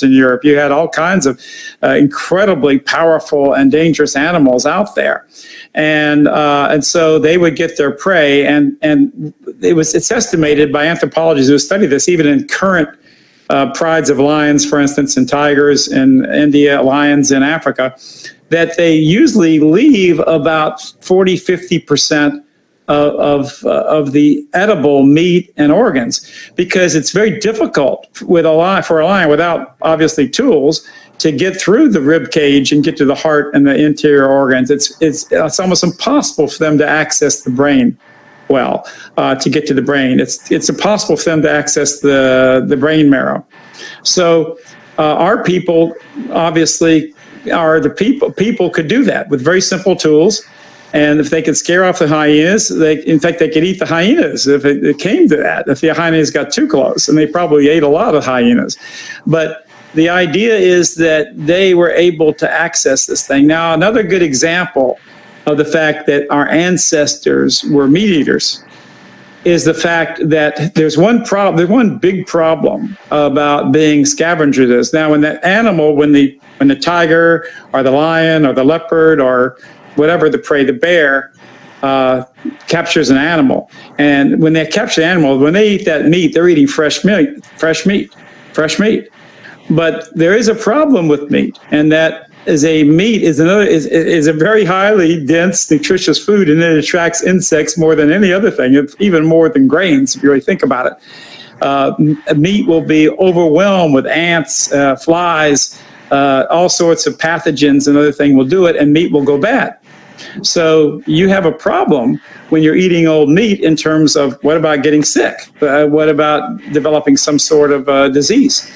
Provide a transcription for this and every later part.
in Europe. You had all kinds of incredibly powerful and dangerous animals out there. And so they would get their prey, and it's estimated by anthropologists who study this, even in current prides of lions, for instance, and tigers in India, lions in Africa, that they usually leave about 40–50% of the edible meat and organs, because it's very difficult for a lion without obviously tools to get through the rib cage and get to the heart and the interior organs. It's almost impossible for them to access the brain to get to the brain. It's impossible for them to access the brain marrow. So our people obviously are the people could do that with very simple tools. And if they could scare off the hyenas, in fact, they could eat the hyenas if it came to that, if the hyenas got too close. And they probably ate a lot of hyenas. But the idea is that they were able to access this thing. Now, another good example of the fact that our ancestors were meat eaters is the fact that there's one big problem about being scavengers. Now, when that animal, when the tiger or the lion or the leopard or whatever the prey, the bear, captures an animal. And when they capture the animal, when they eat that meat, they're eating fresh meat. But there is a problem with meat, and that is meat is a very highly dense, nutritious food, and it attracts insects more than any other thing, even more than grains, if you really think about it. Meat will be overwhelmed with ants, flies, all sorts of pathogens and other things will do it, and meat will go bad. So you have a problem when you're eating old meat in terms of what about getting sick? What about developing some sort of disease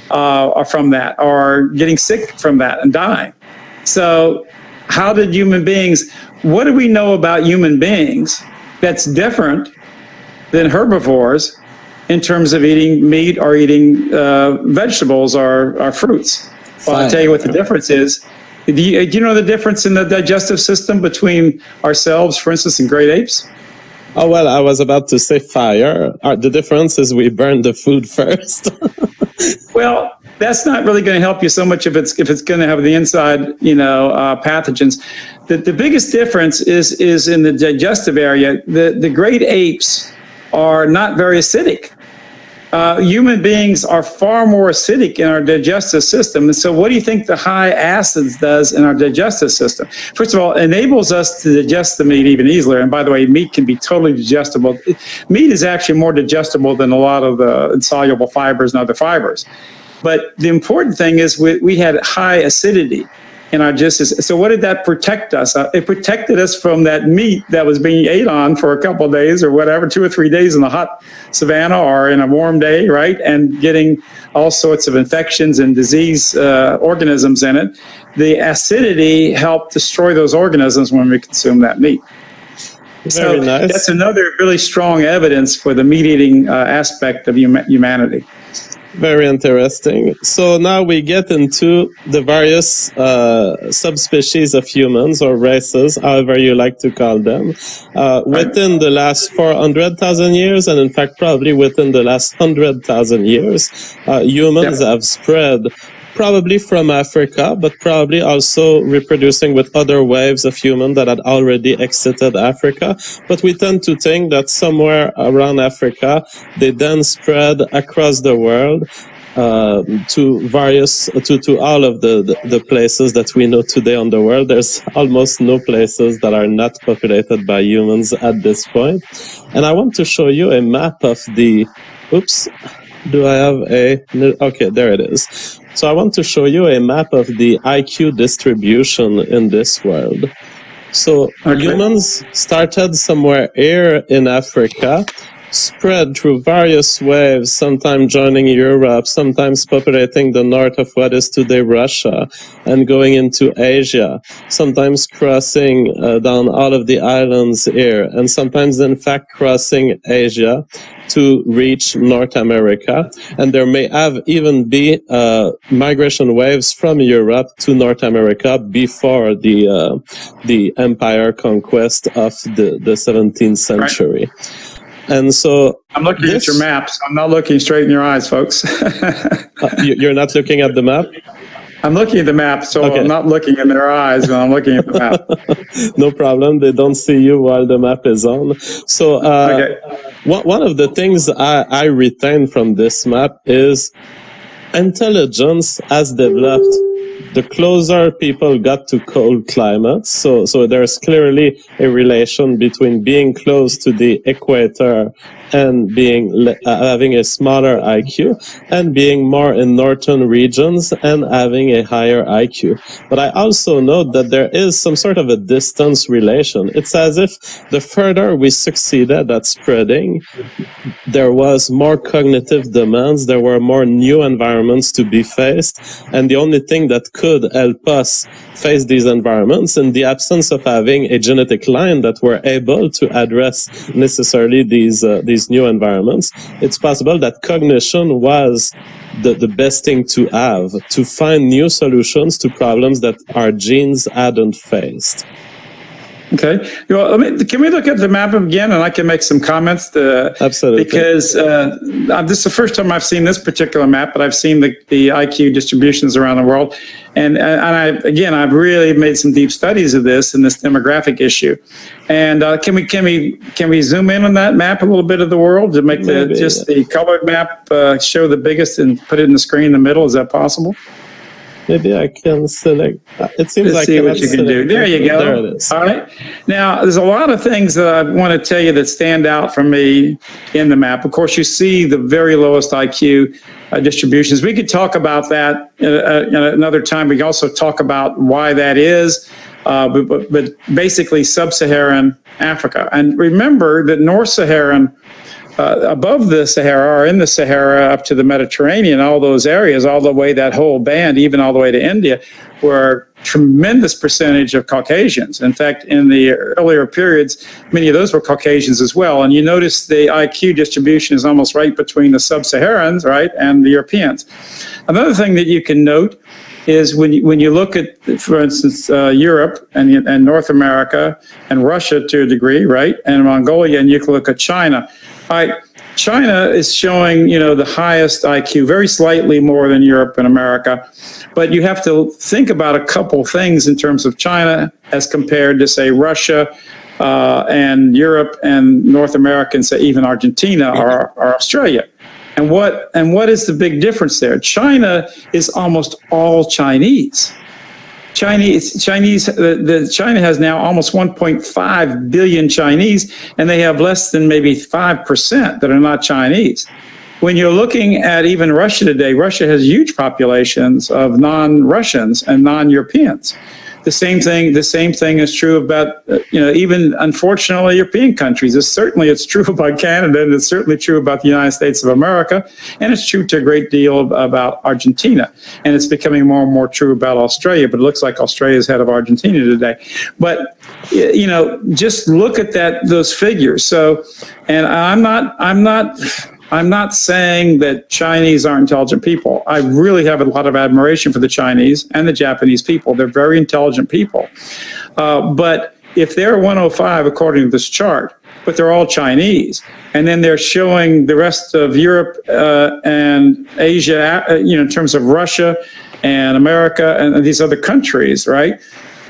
from that, or getting sick from that and dying? So how did what do we know about human beings that's different than herbivores in terms of eating meat or eating vegetables or fruits? Well, I'll tell you what the difference is. Do you know the difference in the digestive system between ourselves, for instance, and great apes? Oh, well, I was about to say fire. The difference is we burn the food first. Well, that's not really going to help you so much if it's going to have the inside, pathogens. The biggest difference is in the digestive area. The great apes are not very acidic. Human beings are far more acidic in our digestive system. And so what do you think the high acids does in our digestive system? First of all, it enables us to digest the meat even easier. And by the way, meat can be totally digestible. Meat is actually more digestible than a lot of the insoluble fibers and other fibers. But the important thing is we had high acidity in our digestive. So what did that protect us? It protected us from that meat that was being ate on for a couple of days or whatever, 2 or 3 days in the hot savanna or in a warm day, right? And getting all sorts of infections and disease organisms in it. The acidity helped destroy those organisms when we consume that meat. Very nice. That's another really strong evidence for the meat-eating aspect of humanity. Very interesting. So now we get into the various subspecies of humans or races, however you like to call them, within the last 400,000 years, and in fact probably within the last 100,000 years, humans have spread probably from Africa, but probably also reproducing with other waves of humans that had already exited Africa. But we tend to think that somewhere around Africa, they then spread across the world to all of the places that we know today on the world. There's almost no places that are not populated by humans at this point. And I want to show you a map of the, oops, do I have okay, there it is. So I want to show you a map of the IQ distribution in this world. So humans started somewhere here in Africa, spread through various waves, sometimes joining Europe, sometimes populating the north of what is today Russia and going into Asia, sometimes crossing down all of the islands here, and sometimes in fact crossing Asia to reach North America. And there may have even be migration waves from Europe to North America before the empire conquest of the 17th century. And so I'm looking at your map, so I'm not looking straight in your eyes, folks. You're not looking at the map? I'm looking at the map, so okay. I'm not looking in their eyes when I'm looking at the map. No problem. They don't see you while the map is on. So one of the things I retain from this map is intelligence has developed the closer people got to cold climates. So there's clearly a relation between being close to the equator and being having a smaller IQ, and being more in northern regions and having a higher IQ. But I also note that there is some sort of a distance relation. It's as if the further we succeeded at spreading, there was more cognitive demands, there were more new environments to be faced, and the only thing that could help us face these environments, in the absence of having a genetic line that were able to address necessarily these new environments, it's possible that cognition was the best thing to have, to find new solutions to problems that our genes hadn't faced. Okay. Well, can we look at the map again, and I can make some comments? Absolutely. Because this is the first time I've seen this particular map, but I've seen the IQ distributions around the world, and I've really made some deep studies of this and this demographic issue. And can we zoom in on that map a little bit of the world to make just the colored map show the biggest and put it in the screen in the middle? Is that possible? Maybe I can select. It seems Let's like see what you can do. There you go. There it is. All right. Now, there's a lot of things that I want to tell you that stand out for me in the map. Of course, you see the very lowest IQ distributions. We could talk about that another time. We can also talk about why that is. But basically, sub-Saharan Africa. And remember that North Saharan, above the Sahara or in the Sahara up to the Mediterranean, all those areas, all the way that whole band, even all the way to India, were a tremendous percentage of Caucasians. In fact, in the earlier periods, many of those were Caucasians as well. And you notice the IQ distribution is almost right between the sub-Saharans, right, and the Europeans. Another thing that you can note is when you look at, for instance, Europe and North America and Russia to a degree, right, and Mongolia, and you can look at China. China is showing, the highest IQ, very slightly more than Europe and America. But you have to think about a couple things in terms of China as compared to, say, Russia and Europe and North America, and say even Argentina or Australia. And what is the big difference there? China is almost all Chinese. China has now almost 1.5 billion Chinese, and they have less than maybe 5% that are not Chinese. When you're looking at even Russia today, Russia has huge populations of non-Russians and non-Europeans. The same thing is true about, even unfortunately European countries. It's true about Canada, and it's certainly true about the United States of America, and it's true to a great deal about Argentina. And it's becoming more and more true about Australia, but it looks like Australia is ahead of Argentina today. But, just look at those figures. So, and I'm not saying that Chinese are intelligent people. I really have a lot of admiration for the Chinese and the Japanese people. They're very intelligent people. But if they're 105, according to this chart, but they're all Chinese, and then they're showing the rest of Europe and Asia, in terms of Russia and America and these other countries, right?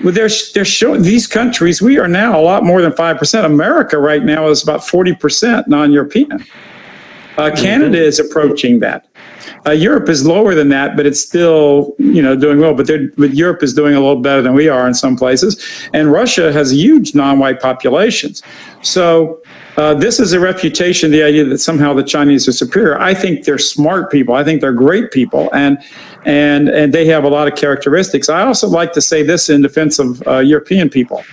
Well, they're showing these countries, we are now a lot more than 5%. America right now is about 40% non-European. Canada is approaching that. Europe is lower than that, but it's still, doing well. But Europe is doing a little better than we are in some places. And Russia has huge non-white populations. So this is a refutation, the idea that somehow the Chinese are superior. I think they're smart people. I think they're great people. And they have a lot of characteristics. I also like to say this in defense of European people.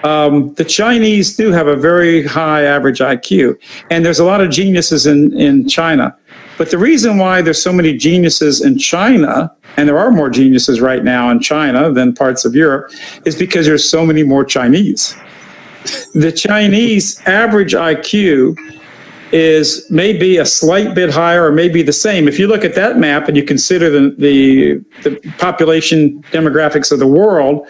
The Chinese do have a very high average IQ, and there's a lot of geniuses in China. But the reason why there's so many geniuses in China, and there are more geniuses right now in China than parts of Europe, is because there's so many more Chinese. The Chinese average IQ is maybe a slight bit higher or maybe the same. If you look at that map and you consider the population demographics of the world,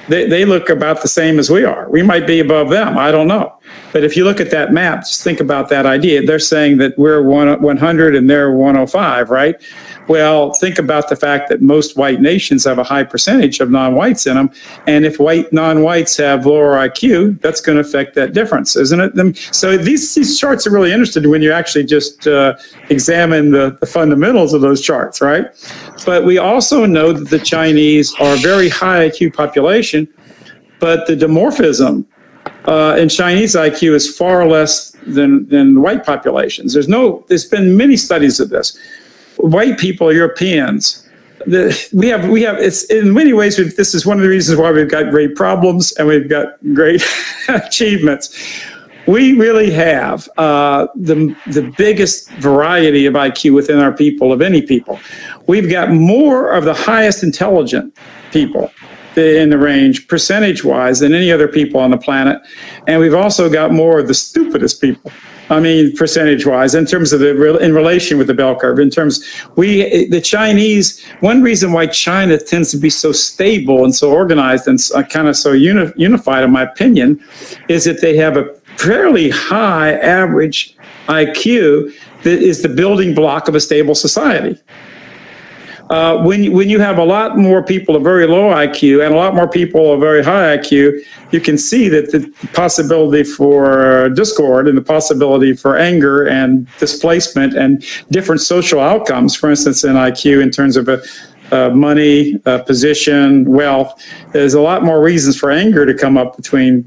They look about the same as we are. We might be above them. I don't know. But if you look at that map, just think about that idea. They're saying that we're 100 and they're 105, right? Well, think about the fact that most white nations have a high percentage of non-whites in them. And if non-whites have lower IQ, that's going to affect that difference, isn't it? So these charts are really interesting when you actually just examine the fundamentals of those charts, right? But we also know that the Chinese are a very high IQ population, but the dimorphism in Chinese IQ is far less than white populations. There's been many studies of this. White people, Europeans, it's in many ways, this is one of the reasons why we've got great problems and we've got great achievements. We really have the biggest variety of IQ within our people of any people. We've got more of the highest intelligent people in the range percentage-wise than any other people on the planet. And we've also got more of the stupidest people. I mean, percentage-wise, in terms of in relation with the bell curve, in terms, the Chinese, one reason why China tends to be so stable and so organized and kind of so unified, in my opinion, is that they have a fairly high average IQ that is the building block of a stable society. When you have a lot more people of very low IQ and a lot more people of very high IQ, you can see that the possibility for discord and the possibility for anger and displacement and different social outcomes, for instance, in IQ in terms of money, position, wealth, there's a lot more reasons for anger to come up between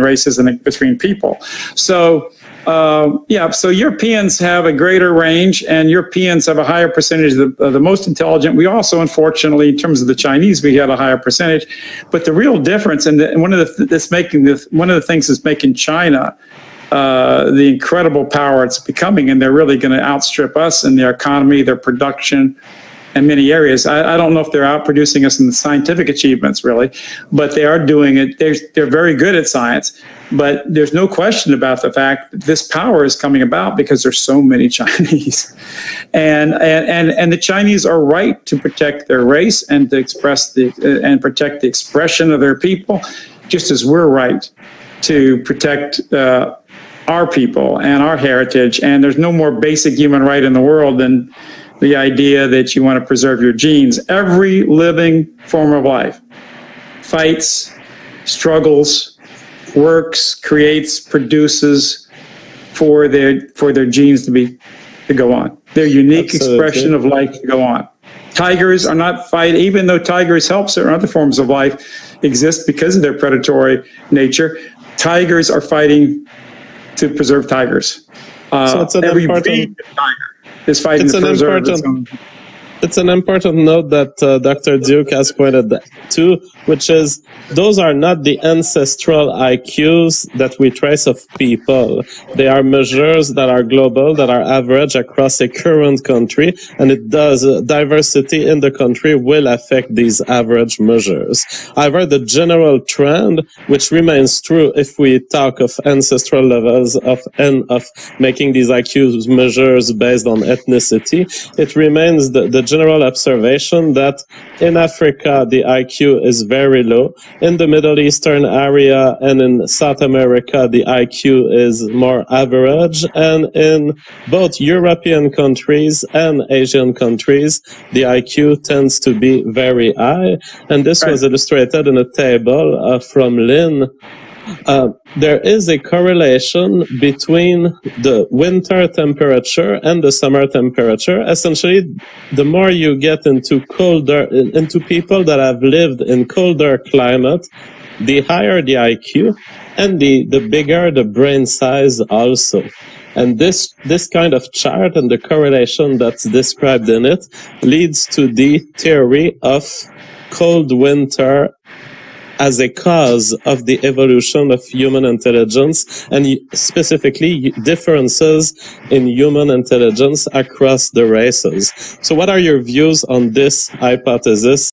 races and between people. So so Europeans have a greater range, and Europeans have a higher percentage of the most intelligent. We also, unfortunately, in terms of the Chinese, we had a higher percentage. But the real difference, and one of the things that's making China the incredible power it's becoming, and they're really going to outstrip us in their economy, their production, in many areas. I don't know if they're outproducing us in the scientific achievements, really, but they are doing it. They're very good at science. But there's no question about the fact that this power is coming about because there's so many Chinese, and the Chinese are right to protect their race and to and protect the expression of their people, just as we're right to protect our people and our heritage. And there's no more basic human right in the world than the idea that you want to preserve your genes. Every living form of life fights, struggles, works, creates, produces for their genes to go on. Their unique expression of life to go on. Tigers are not fighting, even though tigers help certain other forms of life exist because of their predatory nature. Tigers are fighting to preserve tigers. So it's every breed of tiger is fighting to preserve its own. It's an important note that Dr. Duke has pointed to, which is those are not the ancestral IQs that we trace of people. They are measures that are global, that are average across a current country, and it does, diversity in the country will affect these average measures. However, the general trend, which remains true if we talk of ancestral levels of making these IQ measures based on ethnicity, it remains the general observation that in Africa, the IQ is very low. In the Middle Eastern area and in South America, the IQ is more average. And in both European countries and Asian countries, the IQ tends to be very high. And this was illustrated in a table from Lynn. There is a correlation between the winter temperature and the summer temperature. Essentially, the more you get into people that have lived in colder climate, the higher the IQ and the bigger the brain size also. And this kind of chart and the correlation that's described in it leads to the theory of cold winter as a cause of the evolution of human intelligence, and specifically differences in human intelligence across the races. So what are your views on this hypothesis?